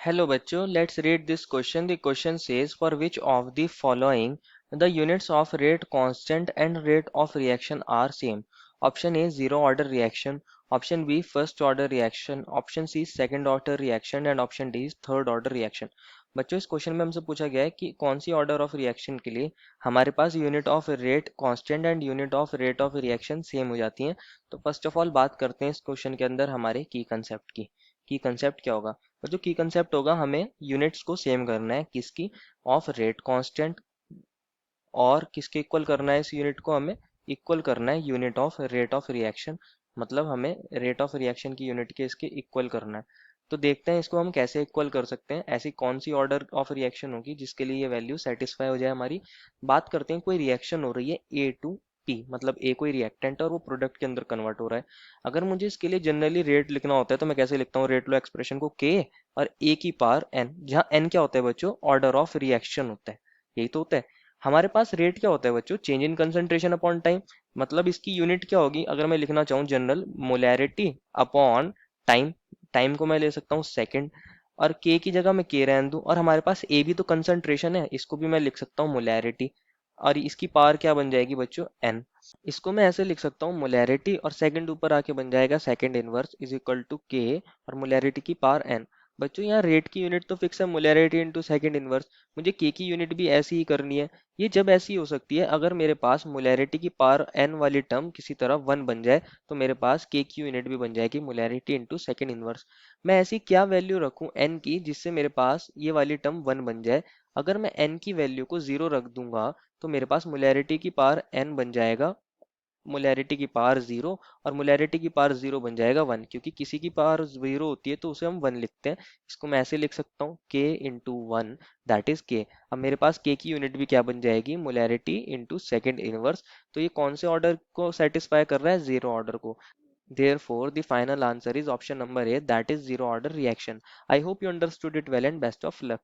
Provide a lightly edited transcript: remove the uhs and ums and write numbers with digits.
Hello बच्चों, let's read this question. The question says for which of the following the units of rate constant and rate of reaction are same. Option A zero order reaction, option B first order reaction, option C second order reaction and option D is third order reaction. बच्चों इस question में हमसे पूछा गया है कि कौन सी order of reaction के लिए हमारे पास unit of rate constant and unit of rate of reaction same हो जाती हैं। तो फर्स्ट ऑफ ऑल बात करते हैं इस क्वेश्चन के अंदर हमारे की कंसेप्ट की। की कंसेप्ट क्या होगा? और जो की कंसेप्ट होगा, हमें यूनिट्स को सेम करना है। किसकी? Of rate constant. और किसके इक्वल करना है? इस यूनिट को हमें इक्वल करना है unit of rate of reaction. मतलब हमें रेट ऑफ रिएक्शन की यूनिट के इसके इक्वल करना है। तो देखते हैं इसको हम कैसे इक्वल कर सकते हैं। ऐसी कौन सी ऑर्डर ऑफ रिएक्शन होगी जिसके लिए ये वैल्यू सेटिस्फाई हो जाए हमारी। बात करते हैं, कोई रिएक्शन हो रही है ए टू पी, मतलब ए कोई रिएक्टेंट है और वो प्रोडक्ट के अंदर कन्वर्ट हो रहा है। अगर मुझे इसके लिए जनरली रेट लिखना होता है तो मैं कैसे लिखता हूँ? रेट लो एक्सप्रेशन को के और ए की पावर एन, जहाँ एन क्या होता है बच्चों? ऑर्डर ऑफ रिएक्शन होता है। यही तो होता है। हमारे पास रेट क्या होता है बच्चों? Change in concentration upon time. मतलब इसकी यूनिट क्या होगी? अगर मैं लिखना चाहूँ general, molarity upon time. Time को मैं ले सकता हूँ सेकंड, और के की जगह मैं के रहने दूं। और हमारे पास ए भी तो कंसंट्रेशन है, इसको भी मैं लिख सकता हूँ मोलैरिटी। और इसकी पावर क्या बन जाएगी बच्चों? एन। इसको मैं ऐसे लिख सकता हूँ, मोलैरिटी और सेकंड ऊपर आके बन जाएगा second inverse is equal to के और मोलैरिटी की पावर एन। बच्चों यहाँ रेट की यूनिट तो फिक्स है, मोलैरिटी इंटू सेकंड इनवर्स। मुझे के की यूनिट भी ऐसी ही करनी है। ये जब ऐसी हो सकती है अगर मेरे पास मोलैरिटी की पावर एन वाली टर्म किसी तरह वन बन जाए, तो मेरे पास के की यूनिट भी बन जाएगी मोलैरिटी इंटू सेकंड इनवर्स। मैं ऐसी क्या वैल्यू रखूं एन की जिससे मेरे पास ये वाली टर्म वन बन जाए? अगर मैं एन की वैल्यू को जीरो रख दूंगा तो मेरे पास मोलैरिटी की पावर एन बन जाएगा मोलैरिटी की पावर जीरो, और मोलैरिटी की पावर जीरो बन जाएगा वन, क्योंकि किसी की पावर जीरो होती है तो उसे हम वन लिखते हैं। इसको मैं ऐसे लिख सकता हूँ, के इंटू वन, दैट इज के। अब मेरे पास के की यूनिट भी क्या बन जाएगी? Molarity into second inverse. तो ये कौन से ऑर्डर को सेटिस्फाई कर रहा है? जीरो ऑर्डर को। Therefore, the final answer is option number A, that is zero order reaction. I hope you understood it well and best of luck.